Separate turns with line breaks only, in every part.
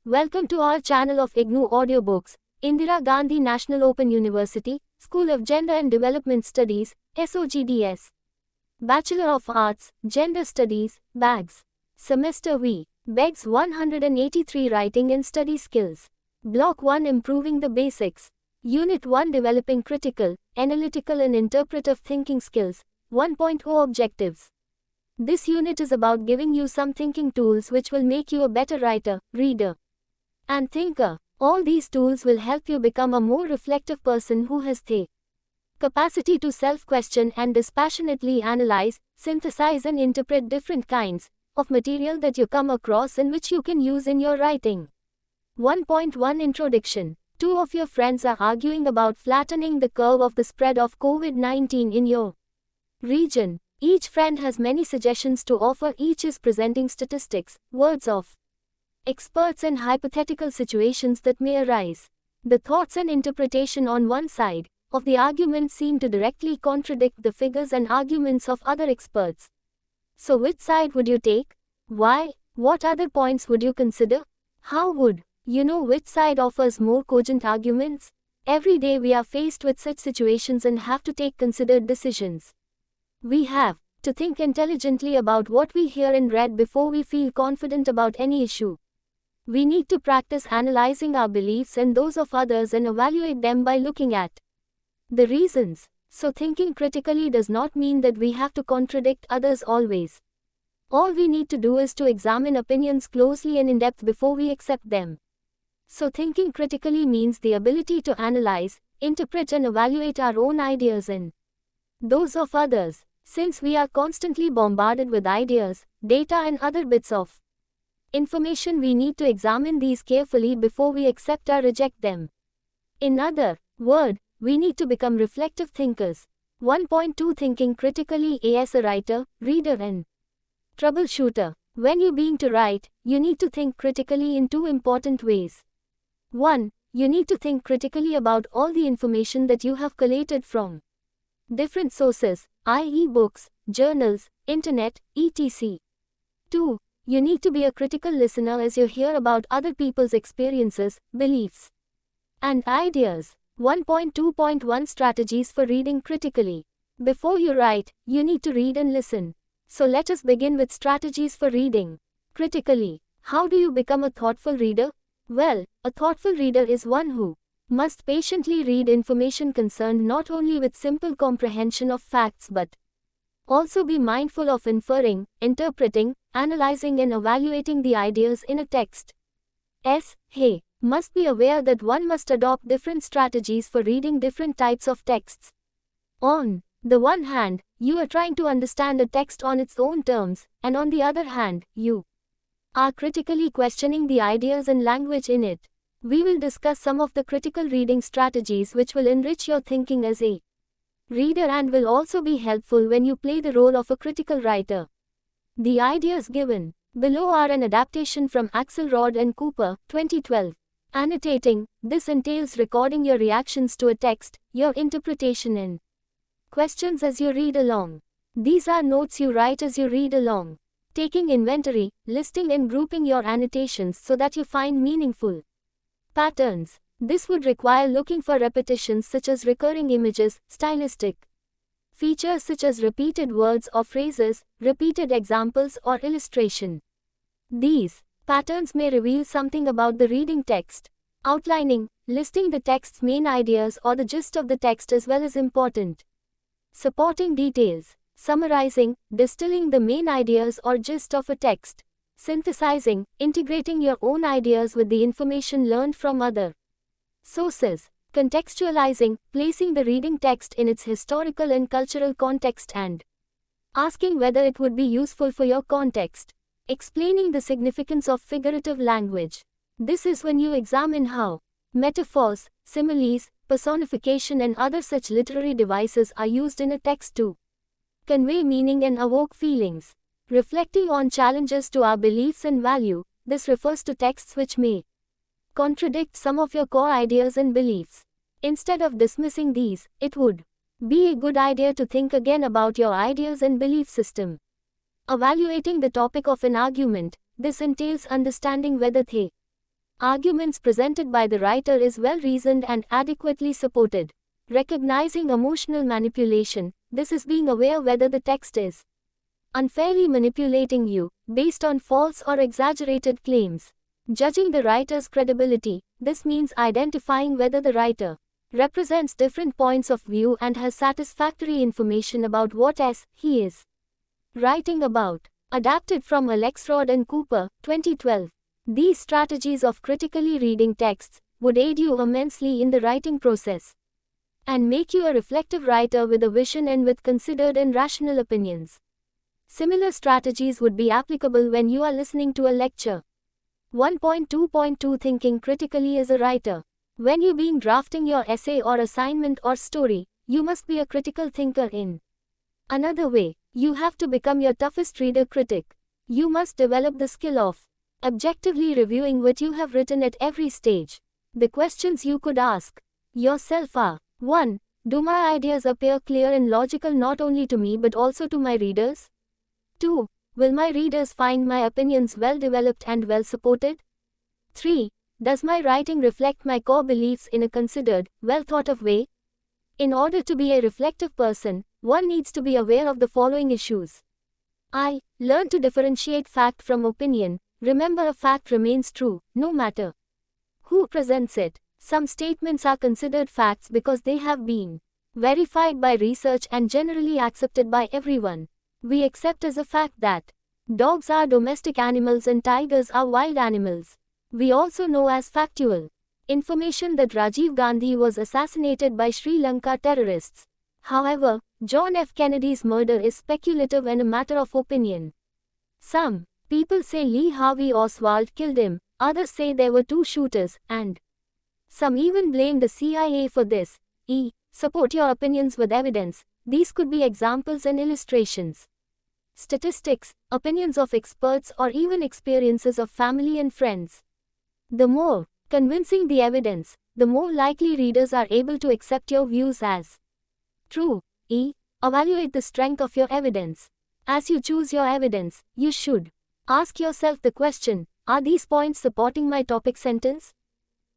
Welcome to our channel of IGNOU Audiobooks, Indira Gandhi National Open University, School of Gender and Development Studies, SOGDS. Bachelor of Arts, Gender Studies, BAGS. Semester V. BEGS 183 Writing and Study Skills. Block 1 Improving the Basics. Unit 1 Developing Critical, Analytical and Interpretive Thinking Skills, 1.0 Objectives. This unit is about giving you some thinking tools which will make you a better writer, reader, and thinker. All these tools will help you become a more reflective person who has the capacity to self-question and dispassionately analyze, synthesize and interpret different kinds of material that you come across and which you can use in your writing. 1.1 Introduction. Two of your friends are arguing about flattening the curve of the spread of COVID-19 in your region. Each friend has many suggestions to offer. Each is presenting statistics, words of experts and hypothetical situations that may arise. The thoughts and interpretation on one side of the argument seem to directly contradict the figures and arguments of other experts. So which side would you take? Why? What other points would you consider? How would you know which side offers more cogent arguments? Every day we are faced with such situations and have to take considered decisions. We have to think intelligently about what we hear and read before we feel confident about any issue. We need to practice analyzing our beliefs and those of others and evaluate them by looking at the reasons. So thinking critically does not mean that we have to contradict others always. All we need to do is to examine opinions closely and in depth before we accept them. So thinking critically means the ability to analyze, interpret and evaluate our own ideas and those of others. Since we are constantly bombarded with ideas, data and other bits of information, we need to examine these carefully before we accept or reject them. In other words, we need to become reflective thinkers. 1.2 Thinking critically as a writer, reader and troubleshooter. When you being to write, you need to think critically in two important ways. 1. You need to think critically about all the information that you have collated from different sources, i.e. books, journals, internet, etc. 2. You need to be a critical listener as you hear about other people's experiences, beliefs, and ideas. 1.2.1 Strategies for reading critically. Before you write, you need to read and listen. So let us begin with strategies for reading critically. How do you become a thoughtful reader? Well, a thoughtful reader is one who must patiently read information concerned not only with simple comprehension of facts but also be mindful of inferring, interpreting, analyzing and evaluating the ideas in a text. Must be aware that one must adopt different strategies for reading different types of texts. On the one hand, you are trying to understand a text on its own terms, and on the other hand, you are critically questioning the ideas and language in it. We will discuss some of the critical reading strategies which will enrich your thinking as a reader and will also be helpful when you play the role of a critical writer. The ideas given below are an adaptation from Axelrod and Cooper, 2012. Annotating. This entails recording your reactions to a text, your interpretation and questions as you read along. These are notes you write as you read along. Taking inventory, listing and grouping your annotations so that you find meaningful patterns. This would require looking for repetitions such as recurring images, stylistic features such as repeated words or phrases, repeated examples or illustration. These patterns may reveal something about the reading text. Outlining, listing the text's main ideas or the gist of the text as well as important supporting details. Summarizing, distilling the main ideas or gist of a text. Synthesizing, integrating your own ideas with the information learned from other sources. Contextualizing, placing the reading text in its historical and cultural context and asking whether it would be useful for your context. Explaining the significance of figurative language. This is when you examine how metaphors, similes, personification and other such literary devices are used in a text to convey meaning and evoke feelings. Reflecting on challenges to our beliefs and value. This refers to texts which may contradict some of your core ideas and beliefs. Instead of dismissing these, it would be a good idea to think again about your ideas and belief system. Evaluating the topic of an argument. This entails understanding whether the Arguments presented by the writer is well reasoned and adequately supported. Recognizing emotional manipulation, this is being aware whether the text is unfairly manipulating you, based on false or exaggerated claims. Judging the writer's credibility, this means identifying whether the writer represents different points of view and has satisfactory information about what he is writing about. Adapted from Alexrod and Cooper, 2012. These strategies of critically reading texts would aid you immensely in the writing process and make you a reflective writer with a vision and with considered and rational opinions. Similar strategies would be applicable when you are listening to a lecture. 1.2.2 Thinking critically as a writer. When you being drafting your essay or assignment or story, you must be a critical thinker in another way. You have to become your toughest reader critic. You must develop the skill of objectively reviewing what you have written at every stage. The questions you could ask yourself are: 1. Do my ideas appear clear and logical not only to me but also to my readers? 2. Will my readers find my opinions well developed and well supported? 3. Does my writing reflect my core beliefs in a considered, well thought of way? In order to be a reflective person, one needs to be aware of the following issues. I. Learn to differentiate fact from opinion. Remember, a fact remains true, no matter who presents it. Some statements are considered facts because they have been verified by research and generally accepted by everyone. We accept as a fact that dogs are domestic animals and tigers are wild animals. We also know as factual information that Rajiv Gandhi was assassinated by Sri Lanka terrorists. However, John F. Kennedy's murder is speculative and a matter of opinion. Some people say Lee Harvey Oswald killed him, others say there were two shooters, and some even blame the CIA for this. Support your opinions with evidence. These could be examples and illustrations. Statistics, opinions of experts, or even experiences of family and friends. The more convincing the evidence, the more likely readers are able to accept your views as true. Evaluate the strength of your evidence. As you choose your evidence, you should ask yourself the question: are these points supporting my topic sentence?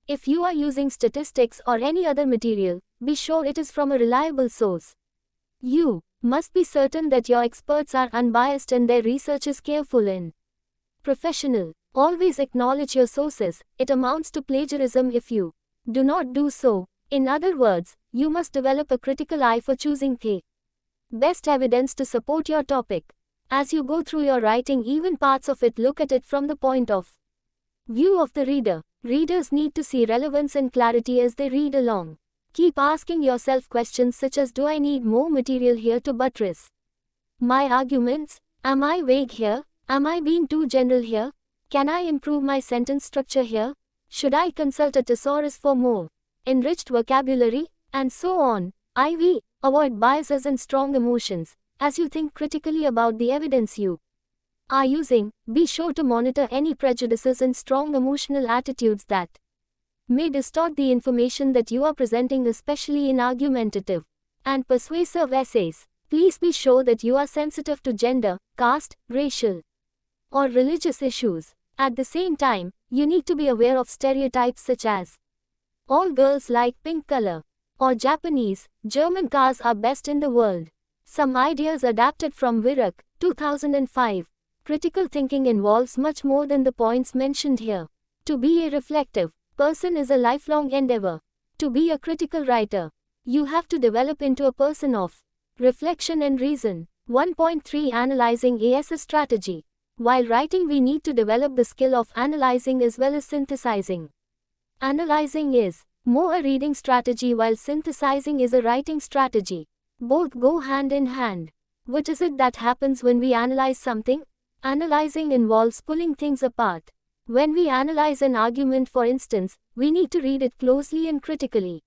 If you are using statistics or any other material, be sure it is from a reliable source. You must be certain that your experts are unbiased and their research is careful and professional. Always acknowledge your sources. It amounts to plagiarism if you do not do so. In other words, you must develop a critical eye for choosing the best evidence to support your topic. As you go through your writing, even parts of it, look at it from the point of view of the reader. Readers need to see relevance and clarity as they read along. Keep asking yourself questions such as: do I need more material here to buttress my arguments? Am I vague here? Am I being too general here? Can I improve my sentence structure here? Should I consult a thesaurus for more enriched vocabulary? And so on. Avoid biases and strong emotions. As you think critically about the evidence you are using, be sure to monitor any prejudices and strong emotional attitudes that may distort the information that you are presenting, especially in argumentative and persuasive essays. Please be sure that you are sensitive to gender, caste, racial, or religious issues. At the same time, you need to be aware of stereotypes such as all girls like pink color, or German cars are best in the world. Some ideas adapted from Virak, 2005. Critical thinking involves much more than the points mentioned here. To be a reflective person is a lifelong endeavor. To be a critical writer, you have to develop into a person of reflection and reason. 1.3 Analyzing as a strategy. While writing, we need to develop the skill of analyzing as well as synthesizing. Analyzing is more a reading strategy while synthesizing is a writing strategy. Both go hand in hand. What is it that happens when we analyze something? Analyzing involves pulling things apart. When we analyze an argument, for instance, we need to read it closely and critically.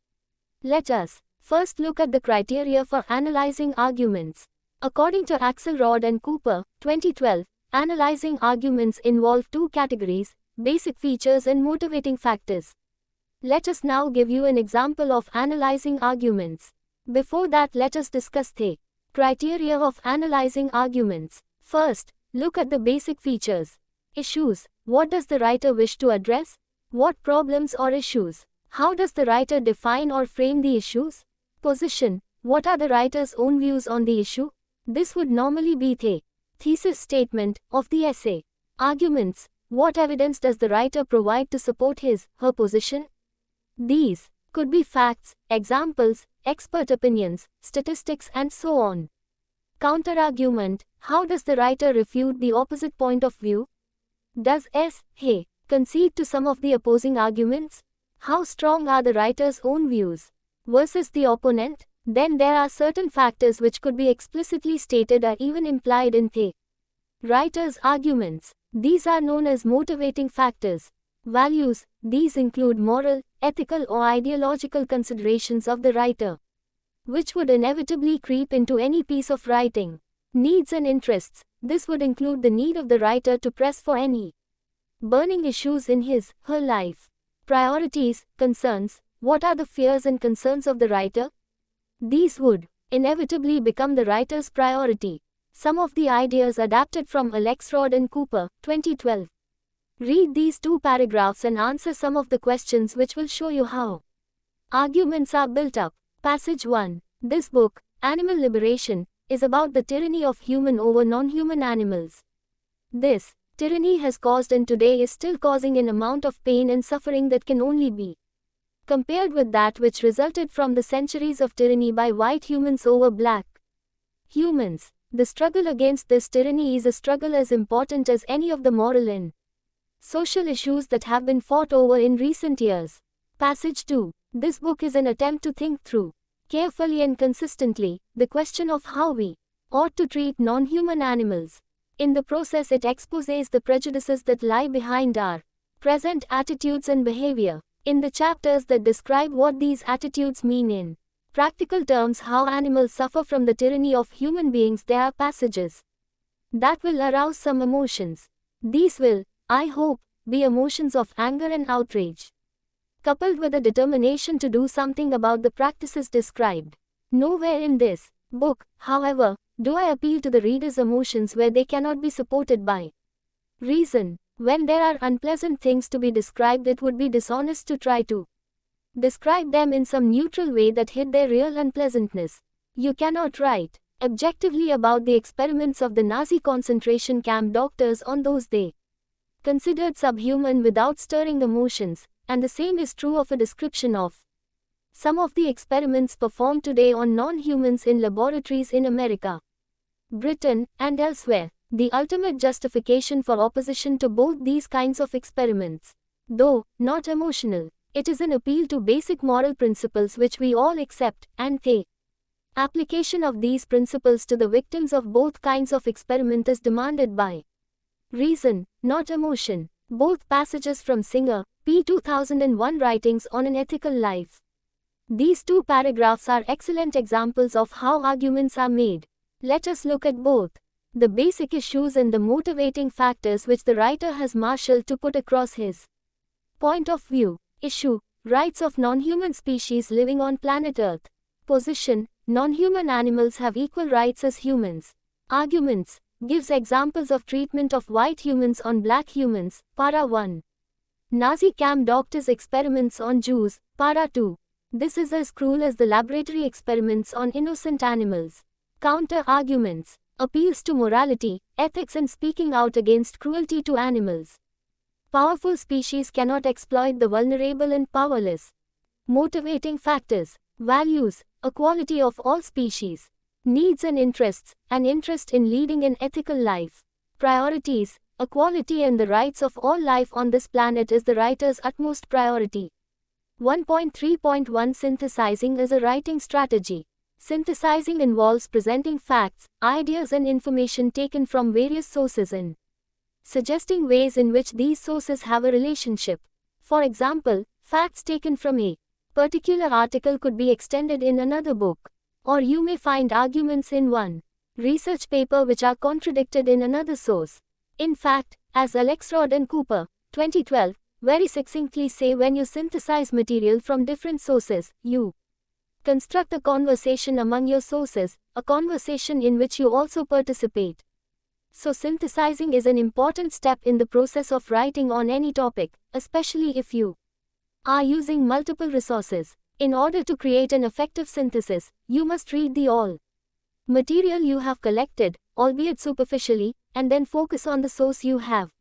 Let us first look at the criteria for analyzing arguments. According to Axelrod and Cooper, 2012, analyzing arguments involve two categories: basic features and motivating factors. Let us now give you an example of analyzing arguments. Before that, let us discuss the criteria of analyzing arguments. First, look at the basic features. Issues. What does the writer wish to address? What problems or issues? How does the writer define or frame the issues? Position. What are the writer's own views on the issue? This would normally be the thesis statement of the essay. Arguments. What evidence does the writer provide to support his/her position? These could be facts, examples, expert opinions, statistics, and so on. Counterargument. How does the writer refute the opposite point of view? Does he concede to some of the opposing arguments? How strong are the writer's own views versus the opponent? Then there are certain factors which could be explicitly stated or even implied in the writer's arguments. These are known as motivating factors. Values. These include moral, ethical, or ideological considerations of the writer, which would inevitably creep into any piece of writing. Needs and interests. This would include the need of the writer to press for any burning issues in his/her life. Priorities, concerns. What are the fears and concerns of the writer? These would inevitably become the writer's priority. Some of the ideas adapted from Alexrod and Cooper, 2012. Read these 2 paragraphs and answer some of the questions which will show you how arguments are built up. Passage 1. This book, Animal Liberation, is about the tyranny of human over non-human animals. This tyranny has caused and today is still causing an amount of pain and suffering that can only be compared with that which resulted from the centuries of tyranny by white humans over black humans. The struggle against this tyranny is a struggle as important as any of the moral and social issues that have been fought over in recent years. Passage 2. This book is an attempt to think through, carefully and consistently, the question of how we ought to treat non-human animals. In the process, it exposes the prejudices that lie behind our present attitudes and behavior. In the chapters that describe what these attitudes mean in practical terms, how animals suffer from the tyranny of human beings, there are passages that will arouse some emotions. These will, I hope, be emotions of anger and outrage, coupled with a determination to do something about the practices described. Nowhere in this book, however, do I appeal to the reader's emotions where they cannot be supported by reason. When there are unpleasant things to be described, it would be dishonest to try to describe them in some neutral way that hid their real unpleasantness. You cannot write objectively about the experiments of the Nazi concentration camp doctors on those they considered subhuman without stirring emotions, and the same is true of a description of some of the experiments performed today on non-humans in laboratories in America, Britain, and elsewhere. The ultimate justification for opposition to both these kinds of experiments, though not emotional, it is an appeal to basic moral principles which we all accept, and the application of these principles to the victims of both kinds of experiment is demanded by reason, not emotion. Both passages from Singer, p. 2001 Writings on an Ethical Life. These 2 paragraphs are excellent examples of how arguments are made. Let us look at both the basic issues and the motivating factors which the writer has marshaled to put across his point of view. Issue: rights of non-human species living on planet Earth. Position: non-human animals have equal rights as humans. Arguments: gives examples of treatment of white humans on black humans. Para 1. Nazi camp doctors' experiments on Jews. Para 2. This is as cruel as the laboratory experiments on innocent animals. Counter-arguments: appeals to morality, ethics, and speaking out against cruelty to animals. Powerful species cannot exploit the vulnerable and powerless. Motivating factors: values, equality of all species. Needs and interests, an interest in leading an ethical life. Priorities: equality and the rights of all life on this planet is the writer's utmost priority. 1.3.1 Synthesizing is a writing strategy. Synthesizing involves presenting facts, ideas, and information taken from various sources and suggesting ways in which these sources have a relationship. For example, facts taken from a particular article could be extended in another book, or you may find arguments in one research paper which are contradicted in another source. In fact, as Alexrod and Cooper, 2012, very succinctly say, when you synthesize material from different sources, you construct a conversation among your sources, a conversation in which you also participate. So synthesizing is an important step in the process of writing on any topic, especially if you are using multiple resources. In order to create an effective synthesis, you must read the all material you have collected, albeit superficially, and then focus on the source you have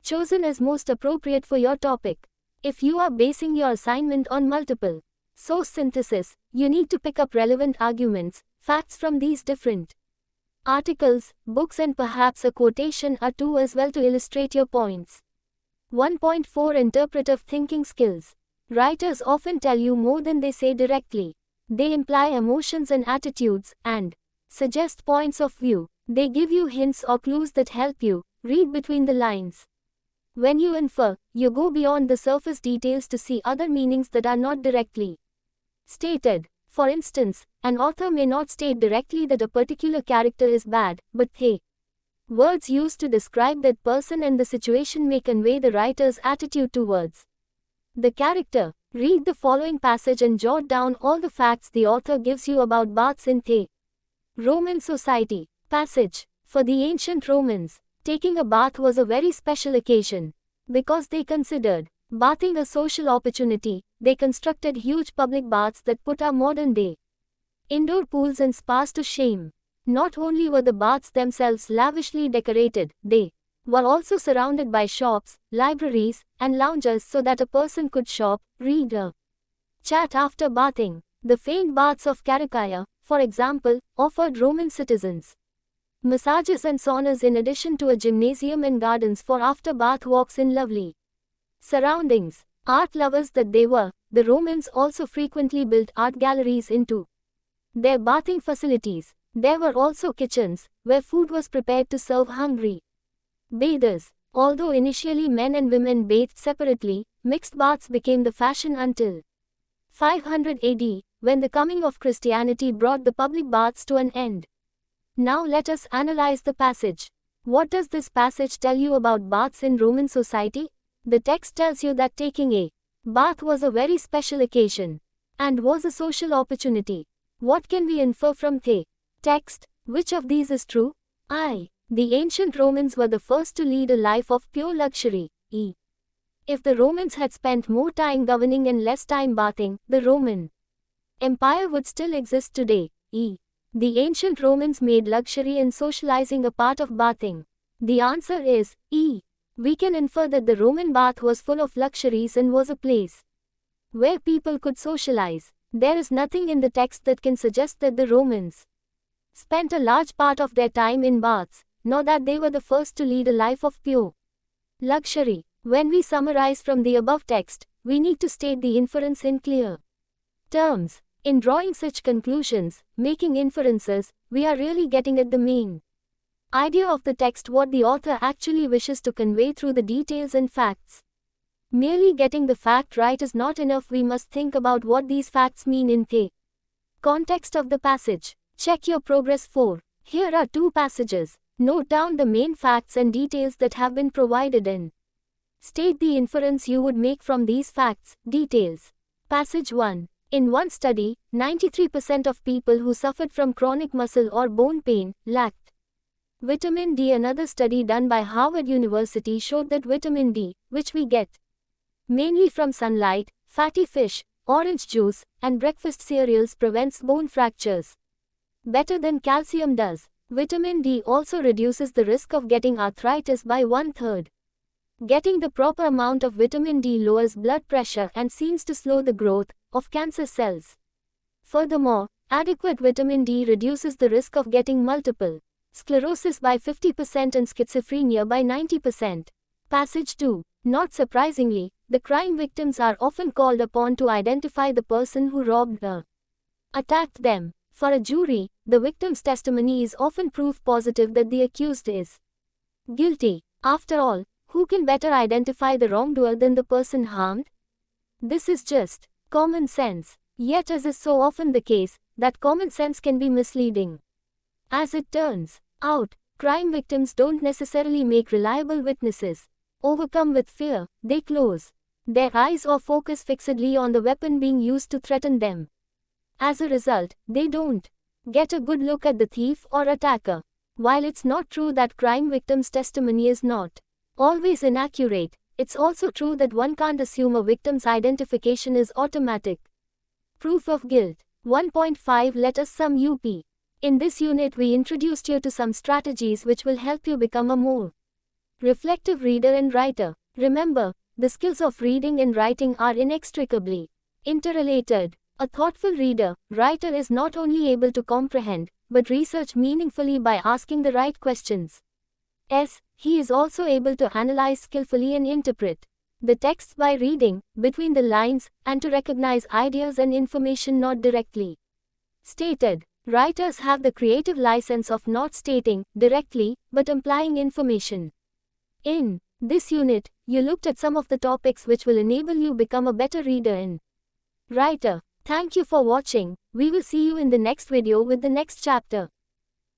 chosen as most appropriate for your topic. If you are basing your assignment on multiple source synthesis, you need to pick up relevant arguments, facts from these different articles, books, and perhaps a quotation or two as well to illustrate your points. 1.4 Interpretive thinking skills. Writers often tell you more than they say directly. They imply emotions and attitudes, and suggest points of view. They give you hints or clues that help you read between the lines. When you infer, you go beyond the surface details to see other meanings that are not directly stated. For instance, an author may not state directly that a particular character is bad, but the words used to describe that person and the situation may convey the writer's attitude towards the character. Read the following passage and jot down all the facts the author gives you about baths in the Roman society. Passage. For the ancient Romans, taking a bath was a very special occasion. Because they considered bathing a social opportunity, they constructed huge public baths that put our modern-day indoor pools and spas to shame. Not only were the baths themselves lavishly decorated, they were also surrounded by shops, libraries, and lounges so that a person could shop, read, or chat after bathing. The famed baths of Caracalla, for example, offered Roman citizens massages and saunas in addition to a gymnasium and gardens for after-bath walks in lovely surroundings. Art lovers that they were, the Romans also frequently built art galleries into their bathing facilities. There were also kitchens, where food was prepared to serve hungry bathers. Although initially men and women bathed separately, mixed baths became the fashion until 500 AD, when the coming of Christianity brought the public baths to an end. Now let us analyze the passage. What does this passage tell you about baths in Roman society? The text tells you that taking a bath was a very special occasion and was a social opportunity. What can we infer from the text? Which of these is true? I. The ancient Romans were the first to lead a life of pure luxury. E. If the Romans had spent more time governing and less time bathing, the Roman Empire would still exist today. E. The ancient Romans made luxury and socializing a part of bathing. The answer is E. We can infer that the Roman bath was full of luxuries and was a place where people could socialize. There is nothing in the text that can suggest that the Romans spent a large part of their time in baths, nor that they were the first to lead a life of pure luxury. When we summarize from the above text, we need to state the inference in clear terms. In drawing such conclusions, making inferences, we are really getting at the main idea of the text, what the author actually wishes to convey through the details and facts. Merely getting the fact right is not enough. We must think about what these facts mean in the context of the passage. Check your progress 4. Here are 2 passages. Note down the main facts and details that have been provided and state the inference you would make from these facts, details. Passage 1. In one study, 93% of people who suffered from chronic muscle or bone pain lacked vitamin D. Another study done by Harvard University showed that vitamin D, which we get mainly from sunlight, fatty fish, orange juice, and breakfast cereals, prevents bone fractures better than calcium does. Vitamin D also reduces the risk of getting arthritis by 1/3. Getting the proper amount of vitamin D lowers blood pressure and seems to slow the growth of cancer cells. Furthermore, adequate vitamin D reduces the risk of getting multiple sclerosis by 50% and schizophrenia by 90%. Passage 2. Not surprisingly, the crime victims are often called upon to identify the person who robbed or attacked them. For a jury, the victim's testimony is often proof positive that the accused is guilty. After all, who can better identify the wrongdoer than the person harmed? This is just common sense. Yet, as is so often the case, that common sense can be misleading. As it turns out, crime victims don't necessarily make reliable witnesses. Overcome with fear, they close their eyes or focus fixedly on the weapon being used to threaten them. As a result, they don't get a good look at the thief or attacker. While it's not true that crime victims' testimony is not always inaccurate, it's also true that one can't assume a victim's identification is automatic. Proof of guilt. 1.5 Let us sum UP. In this unit we introduced you to some strategies which will help you become a more reflective reader and writer. Remember, the skills of reading and writing are inextricably interrelated. A thoughtful reader, writer is not only able to comprehend, but research meaningfully by asking the right questions. He is also able to analyze skillfully and interpret the texts by reading between the lines and to recognize ideas and information not directly stated. Writers have the creative license of not stating directly, but implying information. In this unit, you looked at some of the topics which will enable you become a better reader and writer. Thank you for watching. We will see you in the next video with the next chapter.